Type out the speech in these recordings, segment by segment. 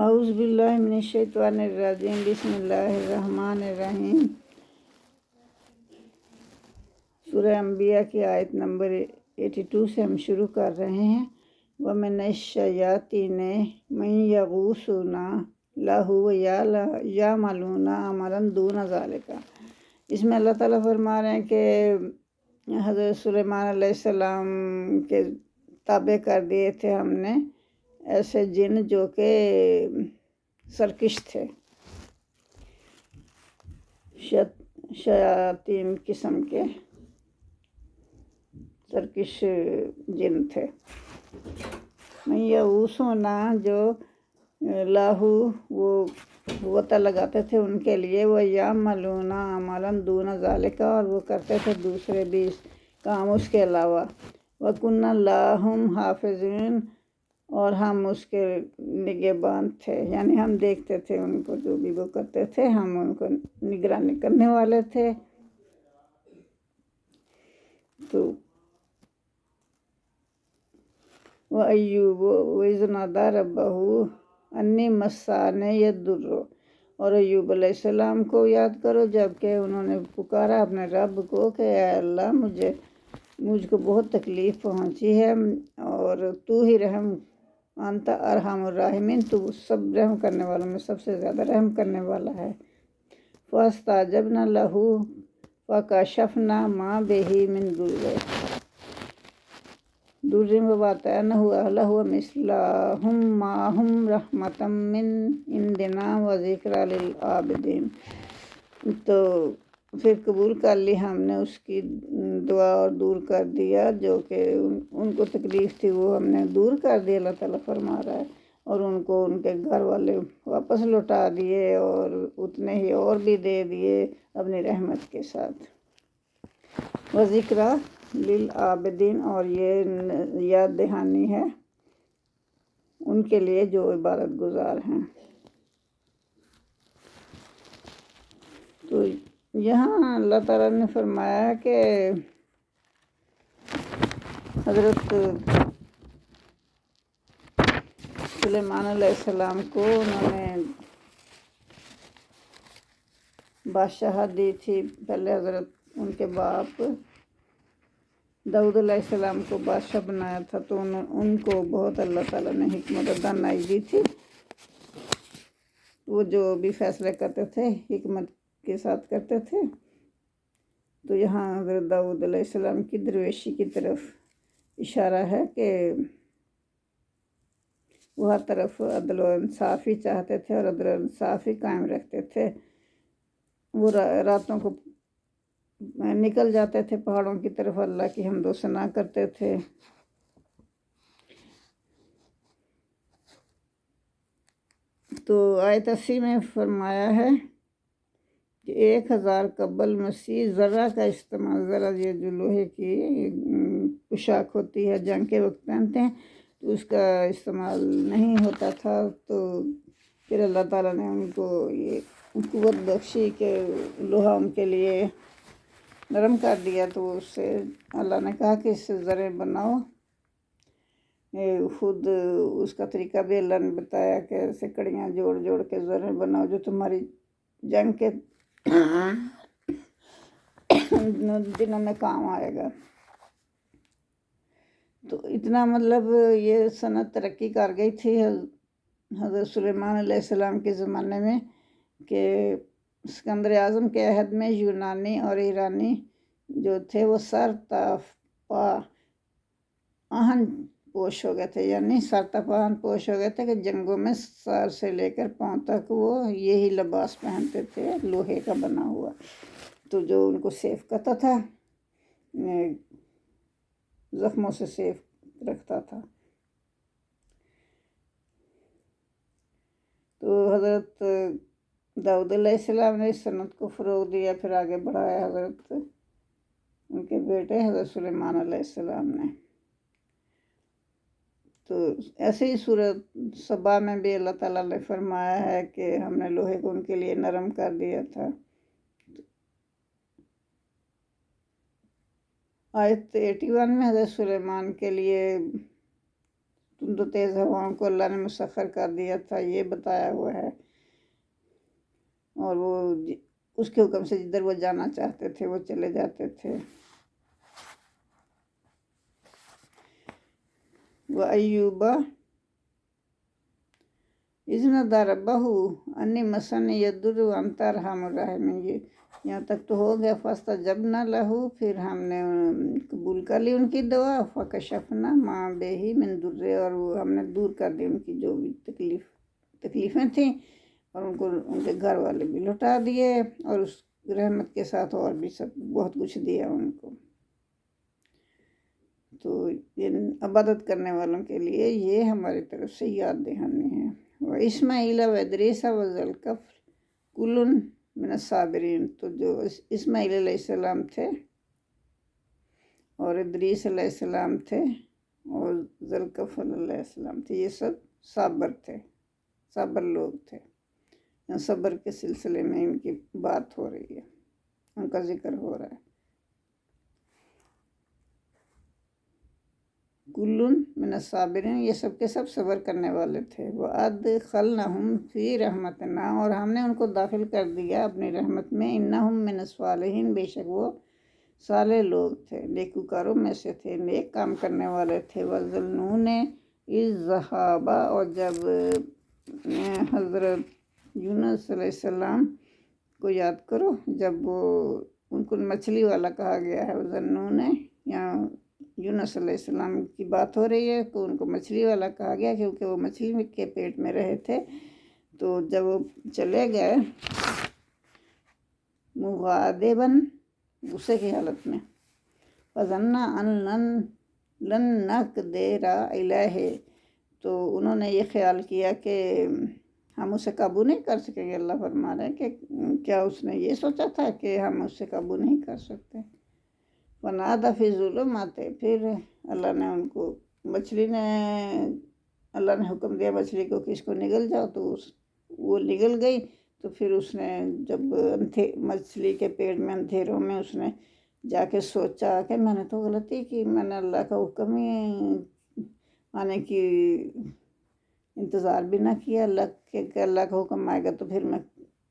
اعوذ باللہ من الشیطان الرجیم بسم اللہ الرحمن الرحیم۔ سورہ انبیاء کی آیت نمبر 82 سے ہم شروع کر رہے ہیں۔ وَمِنَ الشَّيَاطِينِ مَن يَغُوصُونَ لَهُ وَيَعْمَلُونَ عَمَلًا دُونَ ذَلِكَ۔ اس میں اللہ تعالیٰ فرما رہے ہیں کہ حضرت سلیمان علیہ السلام کے تابع کر دیے تھے ہم نے ایسے جن جو کہ سرکش تھے، شیاطین قسم کے سرکش جن تھے۔ من یغوصون جو لاہو وہ غوطہ لگاتے تھے ان کے لیے، وہ یعملون عملا دون ذالک، اور وہ کرتے تھے دوسرے بھی کام اس کے علاوہ۔ وَكُنَّا لَهُمْ حَافِظِينَ، اور ہم اس کے نگہبان تھے، یعنی ہم دیکھتے تھے ان کو، جو بھی وہ کرتے تھے ہم ان کو نگرانی کرنے والے تھے۔ تو وَأَيُّوبَ وَإِذْ نَادَىٰ رَبَّهُ أَنِّي مَسَّنِيَ الضُّرُّ، اور ایوب علیہ السلام کو یاد کرو جب کہ انہوں نے پکارا اپنے رب کو کہ اے اللہ مجھ کو بہت تکلیف پہنچی ہے اور تو ہی رحم، انت ارحم الراحمین، تو سب رحم کرنے والوں میں سب سے زیادہ رحم کرنے والا ہے۔ فَاسْتَجَبْنَا لَهُ فَكَشَفْنَا مَا بِهِ مِنْ ضُرٍّ وَآتَيْنَاهُ أَهْلَهُ وَمِثْلَهُم مَّعَهُمْ رَحْمَةً مِّنْ عِندِنَا وَذِكْرَىٰ لِلْعَابِدِينَ۔ تو پھر قبول کر لی ہم نے اس کی دعا اور دور کر دیا جو کہ ان کو تکلیف تھی، وہ ہم نے دور کر دیا، اللہ تعالیٰ فرما رہا ہے، اور ان کو ان کے گھر والے واپس لوٹا دیے اور اتنے ہی اور بھی دے دیے اپنی رحمت کے ساتھ۔ وذکریٰ للعابدین، اور یہ یاد دہانی ہے ان کے لیے جو عبادت گزار ہیں۔ تو یہاں اللہ تعالیٰ نے فرمایا کہ حضرت سلیمان علیہ السلام کو انہوں نے بادشاہت دی تھی۔ پہلے حضرت ان کے باپ داؤد علیہ السلام کو بادشاہ بنایا تھا، تو ان کو بہت اللہ تعالیٰ نے حکمت اور دانائی دی تھی، وہ جو بھی فیصلے کرتے تھے حکمت کے ساتھ کرتے تھے۔ تو یہاں حضرت داؤد علیہ السلام کی درویشی کی طرف اشارہ ہے کہ وہ ہر طرف عدل و انصاف ہی چاہتے تھے اور عدل و انصاف ہی قائم رکھتے تھے۔ وہ راتوں کو نکل جاتے تھے پہاڑوں کی طرف، اللہ کی حمد و ثنا کرتے تھے۔ تو آیت 80 میں فرمایا ہے کہ 1000 قبل مسیح ذرہ کا استعمال، ذرہ یہ جو لوہے کی پوشاک ہوتی ہے جنگ کے وقت پہنتے ہیں، تو اس کا استعمال نہیں ہوتا تھا، تو پھر اللہ تعالیٰ نے ان کو یہ قوت بخشی کہ لوہا ان کے لیے نرم کر دیا۔ تو اس سے اللہ نے کہا کہ اس سے زریں بناؤ، خود اس کا طریقہ بھی اللہ نے بتایا کہ ایسے کڑیاں جوڑ جوڑ کے زریں بناؤ جو تمہاری جنگ کے دنوں میں کام آئے گا۔ تو اتنا مطلب یہ صنعت ترقی کر گئی تھی حضرت سلیمان علیہ السلام کے زمانے میں کہ اسکندر اعظم کے عہد میں یونانی اور ایرانی جو تھے وہ سر تا پا آہن پوش ہو گئے تھے، یعنی سر تا پا آہن پوش ہو گئے تھے کہ جنگوں میں سر سے لے کر پاؤں تک وہ یہی لباس پہنتے تھے لوہے کا بنا ہوا، تو جو ان کو سیف کرتا تھا، زخموں سے سیف رکھتا تھا۔ تو حضرت داؤد علیہ السلام نے اس سنت کو فروغ دیا، پھر آگے بڑھایا حضرت ان کے بیٹے حضرت سلیمان علیہ السلام نے۔ تو ایسے ہی سورۃ سبا میں بھی اللہ تعالیٰ نے فرمایا ہے کہ ہم نے لوہے کو ان کے لیے نرم کر دیا تھا۔ آیت 81 میں حضرت سلیمان کے لیے تو تیز ہواؤں کو اللہ نے مسخر کر دیا تھا، یہ بتایا ہوا ہے۔ اور وہ اس کے حکم سے جدھر وہ جانا چاہتے تھے وہ چلے جاتے تھے۔ وَأَيُّوبَ اذ نادى ربه انی مسنی الضر وانت ارحم الراحمین۔ یہاں تک تو ہو گیا۔ فاستجبنا لہ، پھر ہم نے قبول کر لی ان کی دعا۔ فکشفنا ما بہ من ضر، اور وہ ہم نے دور کر دی ان کی جو بھی تکلیفیں تھیں، اور ان کو ان کے گھر والے بھی لوٹا دیے، اور اس رحمت کے ساتھ اور بھی سب بہت کچھ دیا ان کو۔ تو ان عبادت کرنے والوں کے لیے یہ ہماری طرف سے یاد دہانی ہے۔ وَإِسْمَاعِيلَ وَإِدْرِيسَ وَذَا الْكِفْلِ كُلٌّ مِّنَ الصَّابِرِينَ۔ تو جو اسماعیل علیہ السلام تھے اور ادریس علیہ السلام تھے اور ذا الکفل علیہ السلام تھے، یہ سب صابر تھے، صابر لوگ تھے۔ یہاں صبر کے سلسلے میں ان کی بات ہو رہی ہے، ان کا ذکر ہو رہا ہے۔ کلن من الصابرین، یہ سب کے سب صبر کرنے والے تھے۔ وَأَدْخَلْنَهُمْ فِي رَحْمَتِنَا، اور ہم نے ان کو داخل کر دیا اپنی رحمت میں۔ إِنَّهُمْ مِنَ الصَّالِحِينَ، بے شک وہ صالح لوگ تھے، نیکوکاروں میں سے تھے، نیک کام کرنے والے تھے۔ وَذَلْنُونَ إِذ ذَّهَبَ، اور جب حضرت یونس علیہ السلام کو یاد کرو، جب وہ ان کو مچھلی والا کہا گیا ہے۔ وَذَلْنُونَ، یہاں یونس علیہ السلام کی بات ہو رہی ہے کہ ان کو مچھلی والا کہا گیا کیونکہ وہ مچھلی کے پیٹ میں رہے تھے۔ تو جب وہ چلے گئے مغاضباً، غصے کی حالت میں، فظن ان لن نقدر علیہ، تو انہوں نے یہ خیال کیا کہ ہم اسے قابو نہیں کر سکیں گے۔ اللہ فرما رہے ہیں کہ کیا اس نے یہ سوچا تھا کہ ہم اس سے قابو نہیں کر سکتے۔ فنادى في الظلمات، پھر اللہ نے ان کو اللہ نے حکم دیا مچھلی کو کہ اس کو نگل جاؤ، تو وہ نگل گئی۔ تو پھر اس نے جب مچھلی کے پیٹ میں اندھیروں میں اس نے جا کے سوچا کہ میں نے تو غلطی کی، میں نے اللہ کا حکم ہی آنے کی انتظار بھی نہ کیا، کہ اللہ کا حکم آئے گا تو پھر میں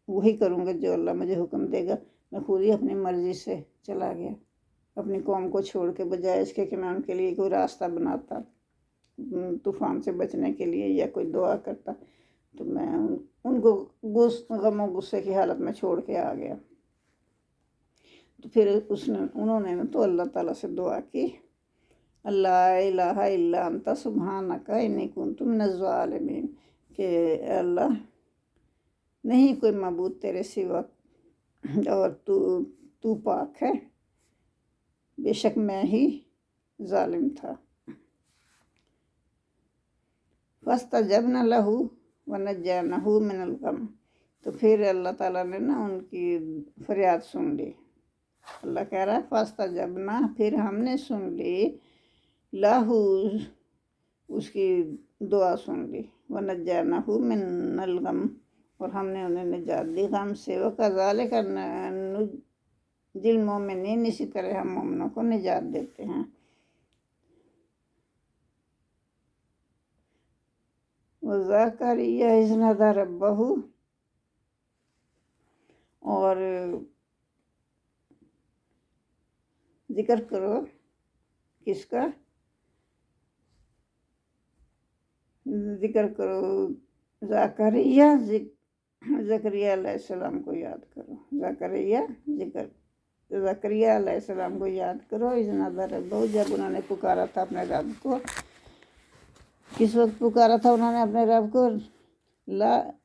وہی کروں گا جو اللہ مجھے حکم دے گا۔ میں خود ہی اپنی مرضی سے چلا گیا، اپنی قوم کو چھوڑ کے، بجائے اس کے کہ میں ان کے لیے کوئی راستہ بناتا طوفان سے بچنے کے لیے یا کوئی دعا کرتا، تو میں ان کو غم و غصے کی حالت میں چھوڑ کے آ گیا۔ تو پھر انہوں نے تو اللہ تعالیٰ سے دعا کی، اللہ الہ الا انت سبحانک انی کنت من الظالمین، کہ اللہ نہیں کوئی معبود تیرے سوا اور تو پاک ہے، بے شک میں ہی ظالم تھا۔ فاستجبنا لہ ونجیناہ من الغم، تو پھر اللہ تعالیٰ نے ان کی فریاد سن لی۔ اللہ کہہ رہا ہے فاستجبنا، پھر ہم نے سن لی، لہ اس کی دعا سن لی، ونجیناہ من الغم، اور ہم نے انہیں نجات دی غم سے۔ وکذالک ننجی المؤمنین، اسی طرح ہم مومنوں کو نجات دیتے ہیں۔ وزکریا اذ نادى ربہ، اور ذکر کرو کس کا؟ ذکر کرو زکریا علیہ السلام کو یاد کرو۔ زکریا علیہ السلام کو یاد کرو، اذ نادى ربہ، جب انہوں نے پکارا تھا اپنے رب کو۔ کس وقت پکارا تھا انہوں نے اپنے رب کو؟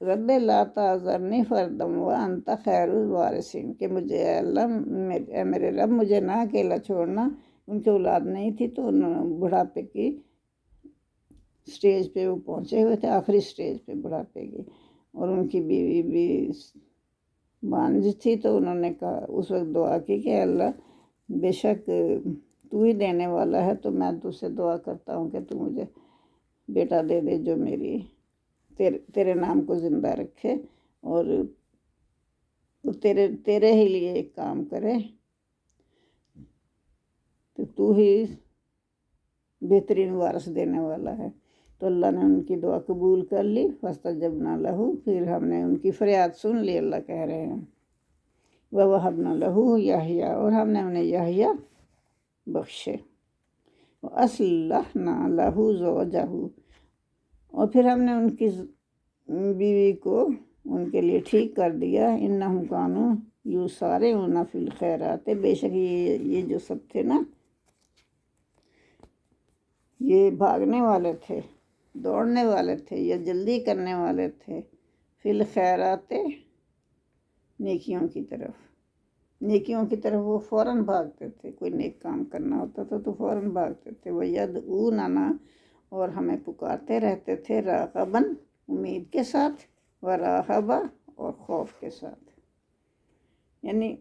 رب لا تذرنی فردا وانت خیر الوارثین، کہ مجھے اے اللہ، میرے رب مجھے نہ اکیلا چھوڑنا۔ ان کی اولاد نہیں تھی تو انہوں نے بڑھاپے کی سٹیج پہ وہ پہنچے ہوئے تھے، آخری سٹیج پہ بڑھاپے کی، اور ان کی بیوی بھی بانجھ تھی۔ تو انہوں نے کہا اس وقت دعا کی کہ اللہ بے شک تو ہی دینے والا ہے، تو میں تجھ سے دعا کرتا ہوں کہ تو مجھے بیٹا دے دے جو میری تیرے نام کو زندہ رکھے اور تیرے ہی لیے ایک کام کرے، تو ہی بہترین وارث دینے والا ہے۔ تو اللہ نے ان کی دعا قبول کر لی، فاستجبنا لہو، پھر ہم نے ان کی فریاد سن لی۔ اللہ کہہ رہے ہیں وَوَهَبْنَا لَهُ یحییٰ، اور ہم نے انہیں یحییٰ بخشے، وَأَصْلَحْنَا لَهُ زَوْجَهُ، اور پھر ہم نے ان کی بیوی کو ان کے لیے ٹھیک کر دیا۔ اِنَّهُمْ كَانُوا يُسَارِعُونَ فِي الْخَيْرَاتِ، بے شک یہ جو سب تھے نا، یہ بھاگنے والے تھے، دوڑنے والے تھے، یا جلدی کرنے والے تھے، فی الخیرات، نیکیوں کی طرف، نیکیوں کی طرف وہ فوراً بھاگتے تھے۔ کوئی نیک کام کرنا ہوتا تھا تو فوراً بھاگتے تھے۔ وَيَدْعُونَنَا، اور ہمیں پکارتے رہتے تھے، راغباً، امید کے ساتھ، ورہبا، اور خوف کے ساتھ، یعنی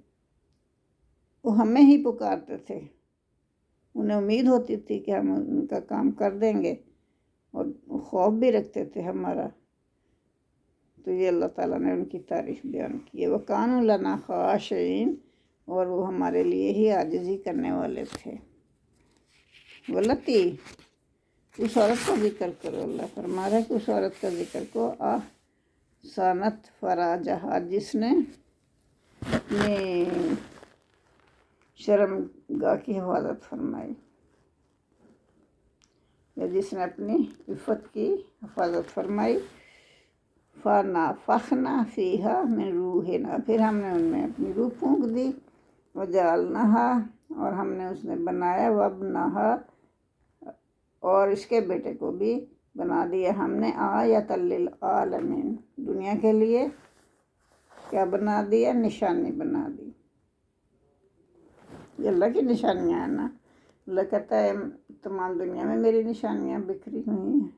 وہ ہمیں ہی پکارتے تھے، انہیں امید ہوتی تھی کہ ہم ان کا کام کر دیں گے، اور خوف بھی رکھتے تھے ہمارا۔ تو یہ اللہ تعالیٰ نے ان کی تعریف بیان کی ہے۔ وَكَانُوا لَنَا خَاشِعِينَ، اور وہ ہمارے لیے ہی عاجزی کرنے والے تھے۔ وَاللَّتِي، اس عورت کا ذکر کرو، اللہ فرما رہا ہے کہ اس عورت کا ذکر کو، احسنت فراجہا، جس نے اپنی شرم گاہ کی حفاظت فرمائی، یا جس نے اپنی عفت کی حفاظت فرمائی۔ فَنَفَخْنَا فِيهَا مِن رُوحِنَا، پھر ہم نے ان میں اپنی روح پھونک دی۔ وَجَعَلْنَاهَا، اور ہم نے اس نے بنایا، وَابْنَهَا، اور اس کے بیٹے کو بھی بنا دیا ہم نے، آیَةً لِلْعَالَمِينَ، دنیا کے لیے کیا بنا دیا؟ نشانی بنا دی۔ یہ اللہ کی نشانیاں ہیں نا، اللہ کہتا ہے تمام دنیا میں میری نشانیاں بکھری ہوئی ہیں،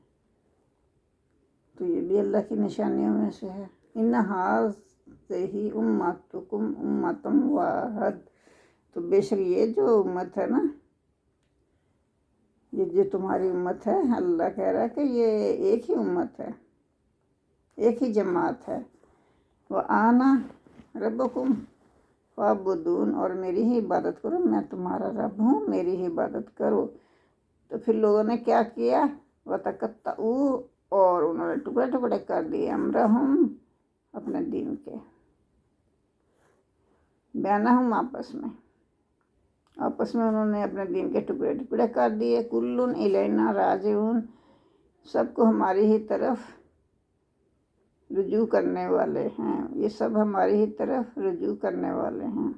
تو یہ بھی اللہ کی نشانیوں میں سے ہے۔ اِنَّ هَٰذِهِ أُمَّتُكُمْ أُمَّةً وَاحِدَةً، تو بے شک یہ جو امت ہے نا، یہ جو تمہاری امت ہے، اللہ کہہ رہا ہے کہ یہ ایک ہی امت ہے، ایک ہی جماعت ہے۔ وَأَنَا رَبُّكُمْ فَاعْبُدُونِ، اور میری ہی عبادت کرو، میں تمہارا رب ہوں، میری ہی عبادت کرو۔ تو پھر لوگوں نے کیا کیا؟ وَتَقَطَّعُوا، اور انہوں نے ٹکڑے ٹکڑے کر دیے، امرہم، اپنے دین کے، بینہم، آپس میں انہوں نے اپنے دین کے ٹکڑے ٹکڑے کر دیے۔ کُلٌّ الینا راجعون، سب کو ہماری ہی طرف رجوع کرنے والے ہیں، یہ سب ہماری ہی طرف رجوع کرنے والے ہیں۔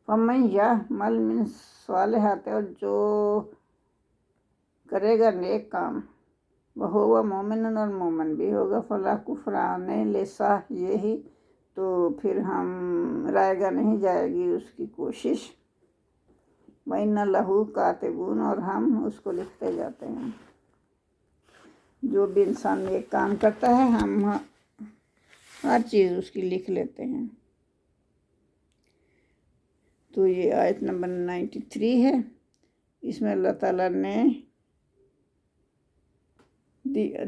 فَمَن یعمل من الصالحات، اور جو کرے گا نیک کام، وَهُوَ مُؤْمِنٌ، اور مومن بھی ہوگا، فَلَا کُفْرَانَ لِسَعْیِهِ، تو پھر ہم رائے گاہ نہیں جائے گی اس کی کوشش۔ وَإِنَّ لَهُ كَاتِبُونَ، اور ہم اس کو لکھتے جاتے ہیں، جو بھی انسان نیک کام کرتا ہے ہم ہر چیز اس کی لکھ لیتے ہیں۔ تو یہ آیت نمبر 93 ہے، اس میں اللہ تعالیٰ نے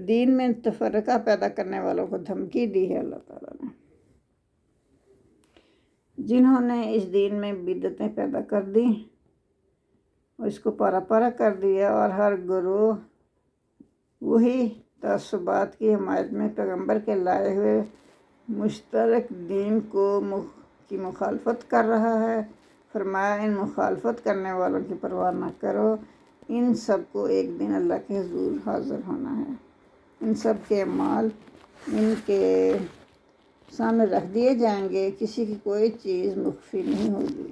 دین میں تفرقہ پیدا کرنے والوں کو دھمکی دی ہے۔ اللہ تعالیٰ نے، جنہوں نے اس دین میں بدعتیں پیدا کر دی اور اس کو پارا پارا کر دیا، اور ہر گروہ وہی تعصبات کی حمایت میں پیغمبر کے لائے ہوئے مشترک دین کی مخالفت کر رہا ہے۔ فرمایا ان مخالفت کرنے والوں کی پرواہ نہ کرو، ان سب کو ایک دن اللہ کے حضور حاضر ہونا ہے، ان سب کے اعمال ان کے سامنے رکھ دیے جائیں گے، کسی کی کوئی چیز مخفی نہیں ہوگی۔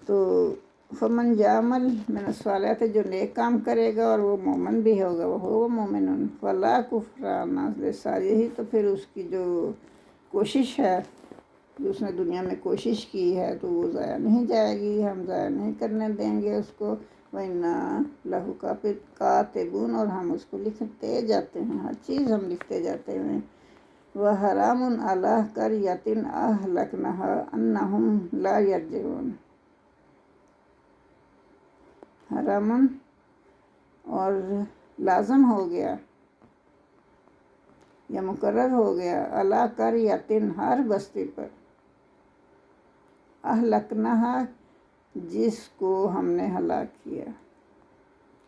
تو فمن یعمل من الصالحات، جو نیک کام کرے گا اور وہ مومن بھی ہوگا، وہ مومن، فلا کفران لسعیہ، تو پھر اس کی جو کوشش ہے، جو اس نے دنیا میں کوشش کی ہے، تو وہ ضائع نہیں جائے گی، ہم ضائع نہیں کرنے دیں گے اس کو۔ وَإِنَّ لَهُ كَاتِبُونَ، اور ہم اس کو لکھتے جاتے ہیں، ہر چیز ہم لکھتے جاتے ہیں۔ وَحَرَامٌ عَلَىٰ قَرْيَةٍ أَهْلَكْنَاهَا أَنَّهُمْ لَا يَرْجِعُونَ، حرام، اور لازم ہو گیا یا مقرر ہو گیا، عَلَىٰ قَرْيَةٍ، ہر بستی پر، اہلکناہا، جس کو ہم نے ہلاک کیا،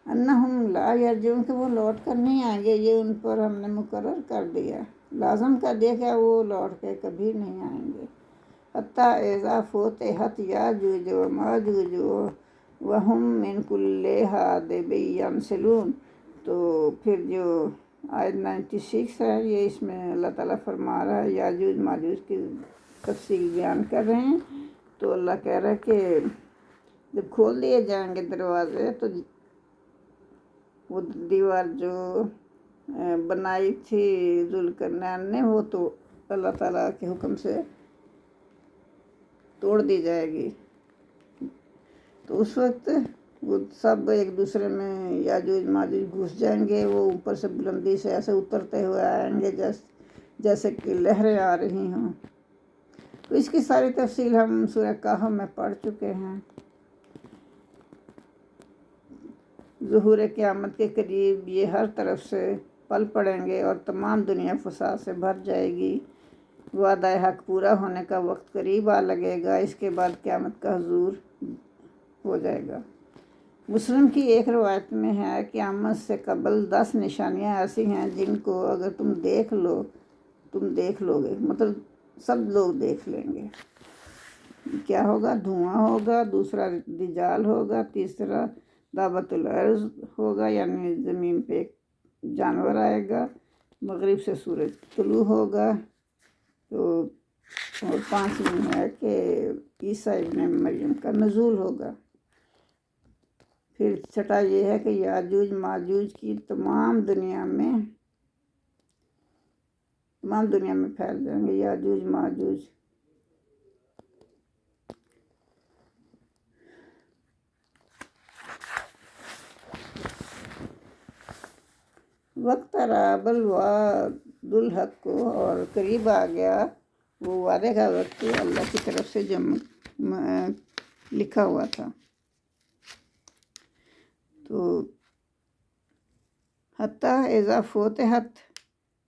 انہم لا یرجعون کہ وہ لوٹ کر نہیں آئیں گے، یہ ان پر ہم نے مقرر کر دیا، لازم کر دیا کہ وہ لوٹ کے کبھی نہیں آئیں گے۔ حتیٰ اذا فتحت یاجوج و ماجوج وہم من کل حادب ینسلون۔ تو پھر جو آیت 96 ہے، یہ اس میں اللہ تعالیٰ فرما رہا ہے، یاجوج ماجوج کی تفصیل بیان کر رہے ہیں۔ تو اللہ کہہ رہا ہے کہ جب کھول دیے جائیں گے دروازے، تو وہ دیوار جو بنائی تھی ذوالقرنین نے، وہ تو اللہ تعالیٰ کے حکم سے توڑ دی جائے گی۔ تو اس وقت وہ سب ایک دوسرے میں یاجوج ماجوج گھس جائیں گے، وہ اوپر سے بلندی سے ایسے اترتے ہوئے آئیں گے جیسے کہ لہریں آ رہی ہوں۔ تو اس کی ساری تفصیل ہم سورہ کہف میں پڑھ چکے ہیں۔ ظہور قیامت کے قریب یہ ہر طرف سے پل پڑیں گے اور تمام دنیا فساد سے بھر جائے گی۔ وعدہ حق پورا ہونے کا وقت قریب آ لگے گا، اس کے بعد قیامت کا حضور ہو جائے گا۔ مسلم کی ایک روایت میں ہے، قیامت سے قبل 10 نشانیاں ایسی ہیں جن کو اگر تم دیکھ لو گے، مطلب سب لوگ دیکھ لیں گے۔ کیا ہوگا؟ دھواں ہوگا، دوسرا دجال ہوگا، تیسرا دعوت الارض ہوگا، یعنی زمین پہ ایک جانور آئے گا، مغرب سے سورج طلوع ہوگا، تو اور 5ویں ہے کہ عیسیٰ ابن مریم کا نزول ہوگا۔ پھر چھٹا یہ ہے کہ یاجوج ماجوج کی تمام دنیا میں پھیل جائیں گے یاجوج ماجوج۔ وقت راب الوعد الحق کو، اور قریب آ گیا وہ وعدے کا وقت اللہ کی طرف سے جو لکھا ہوا تھا۔ تو حتیٰ اذا فتحت،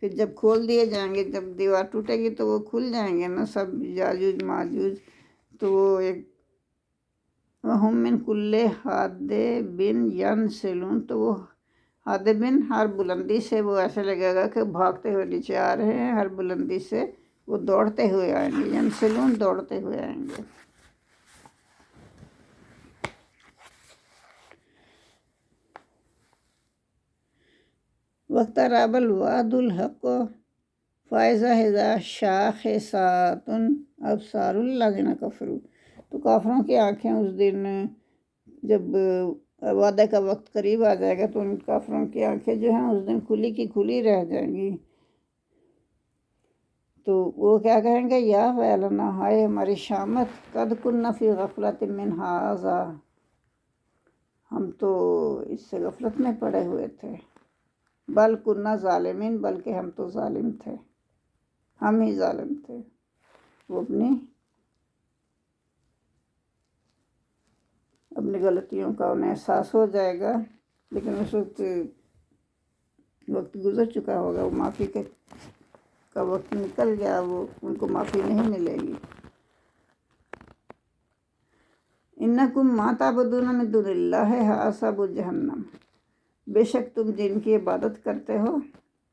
پھر جب کھول دیے جائیں گے، جب دیوار ٹوٹے گی تو وہ کھل جائیں گے نا سب یاجوج ماجوج، تو وہ ایک وہم من کل حادب ینسلون، تو وہ حادبن ہر بلندی سے، وہ ایسے لگے گا کہ بھاگتے ہوئے نیچے آ رہے ہیں، ہر بلندی سے وہ دوڑتے ہوئے آئیں گے، ینسلون دوڑتے ہوئے آئیں گے۔ وقت راب الوعد الحق فائزہ ہزا شاخصات ابصار الذین کفروا۔ تو کافروں کی آنکھیں اس دن جب وعدے کا وقت قریب آ جائے گا، تو ان کافروں کی آنکھیں جو ہیں اس دن کھلی کی کھلی رہ جائیں گی۔ تو وہ کیا کہیں گے؟ یا ویلنا، ہائے ہماری شامت، قد کنا فی غفلۃ من ھذا، ہم تو اس سے غفلت میں پڑے ہوئے تھے، بل کنا ظالمین، بلکہ ہم تو ظالم تھے، ہم ہی ظالم تھے۔ وہ اپنی غلطیوں کا انہیں احساس ہو جائے گا، لیکن اس وقت گزر چکا ہوگا، وہ معافی کا وقت نکل گیا، وہ ان کو معافی نہیں ملے گی۔ انکم ما تعبدون من دون اللہ حسب جہنم، بے شک تم جن کی عبادت کرتے ہو،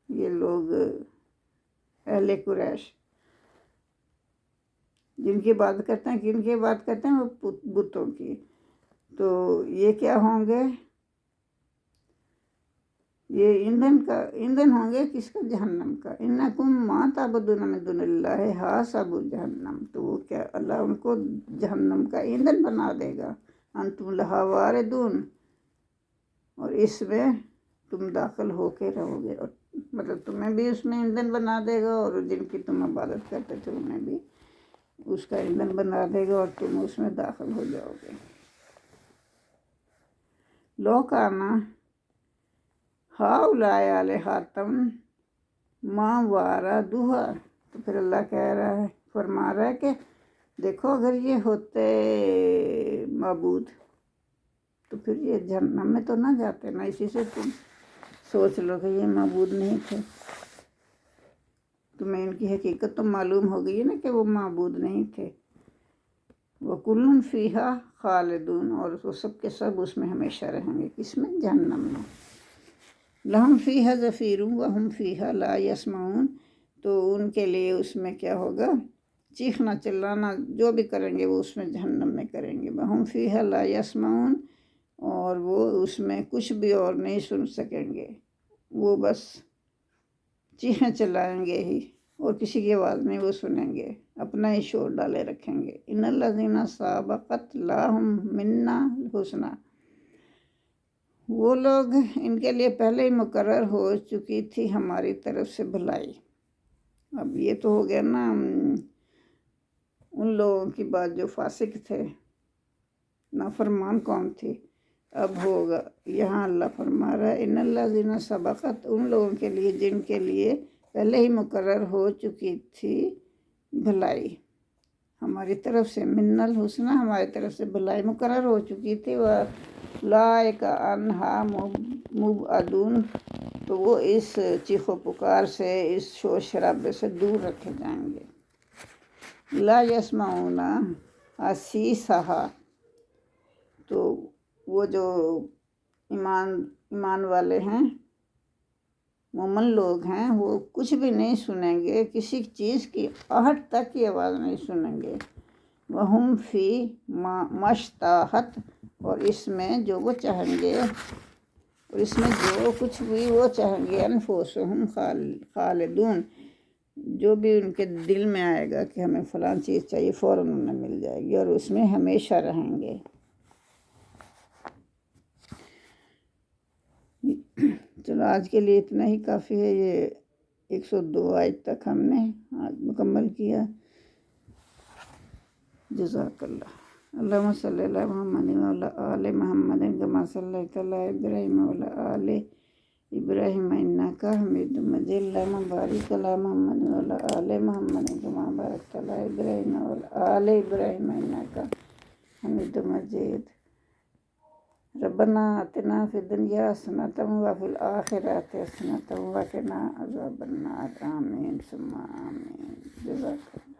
یہ لوگ اہل قریش جن کی عبادت کرتے ہیں، کن کی عبادت کرتے ہیں؟ وہ بتوں کی۔ تو یہ کیا ہوں گے؟ یہ ایندھن ہوں گے کس کا؟ جہنم کا۔ انکم ما تعبدون من دون اللہ حسب جہنم، تو وہ کیا اللہ ان کو جہنم کا ایندھن بنا دے گا۔ انتم لہا واردون، اور اس میں تم داخل ہو کے رہو گے، اور مطلب تمہیں بھی اس میں ایندھن بنا دے گا، اور جن کی تم عبادت کرتے تھے انہیں بھی اس کا ایندھن بنا دے گا، اور تم اس میں داخل ہو جاؤ گے۔ لو کانا ہؤلاء آلہۃ ما واردوہا، تو پھر اللہ فرما رہا ہے کہ دیکھو اگر یہ ہوتے معبود تو پھر یہ جہنم میں تو نہ جاتے نا، اسی سے تم سوچ لو کہ یہ معبود نہیں تھے، تمہیں ان کی حقیقت تو معلوم ہو گئی ہے نا کہ وہ معبود نہیں تھے۔ وَكُلٌّ فِيهَا خَالِدُونَ، اور وہ سب کے سب اس میں ہمیشہ رہیں گے، کس میں؟ جہنم میں۔ لَهُمْ فِيهَا زَفِيرٌ وَهُمْ فِيهَا لَا يَسْمَعُونَ، تو ان کے لیے اس میں کیا ہوگا؟ چیخنا چلانا جو بھی کریں گے وہ اس میں جہنم میں کریں گے۔ وَهُمْ فِيهَا لَا يَسْمَعُونَ، اور وہ اس میں کچھ بھی اور نہیں سن سکیں گے، وہ بس چیخیں چلائیں گے ہی، اور کسی کی آواز نہیں وہ سنیں گے، اپنا ہی شور ڈالے رکھیں گے۔ ان الذین سبقت لہم منا الحسنی، وہ لوگ ان کے لیے پہلے ہی مقرر ہو چکی تھی ہماری طرف سے بھلائی۔ اب یہ تو ہو گیا نا ان لوگوں کی بات جو فاسق تھے، نافرمان قوم تھی۔ اب ہوگا یہاں اللہ فرما رہا ہے ان الذین سبقت، ان لوگوں کے لیے جن کے لیے پہلے ہی مقرر ہو چکی تھی بھلائی ہماری طرف سے، من الحسنی، ہماری طرف سے بھلائی مقرر ہو چکی تھی، وَأُولَٰئِکَ عَنْہَا مُبْعَدُونَ، تو وہ اس چیخ و پکار سے، اس شور شرابے سے دور رکھے جائیں گے۔ لا یسمعون حسیسہا، تو وہ جو ایمان والے ہیں، مومن لوگ ہیں، وہ کچھ بھی نہیں سنیں گے، کسی چیز کی آہٹ تک کی آواز نہیں سنیں گے۔ وَهُمْ فِي مَا اشْتَہَتْ، اور اس میں جو وہ چاہیں گے، اور اس میں جو کچھ بھی وہ چاہیں گے، انفسہم خالدون، جو بھی ان کے دل میں آئے گا کہ ہمیں فلاں چیز چاہیے، فوراً انہیں مل جائے گی، اور اس میں ہمیشہ رہیں گے۔ چلو آج کے لیے اتنا ہی کافی ہے، یہ 102 آیت تک ہم نے آج مکمل کیا۔ جزاک اللہ۔ اللہم صلی علی محمد وعلی آل محمد کما صلیت علی ابراہیم وعلی آل ابراہیم انک حمید مجید۔ اللہم بارک علی محمد وعلی آل محمد کما بارکت علی ابراہیم وعلی آل ابراہیم انک حمید مجید۔ ربنا آتنا فی الدنیا حسنۃ وفی الآخرۃ حسنۃ وقنا عذاب النار، آمین ثم آمین۔ جزاک اللہ۔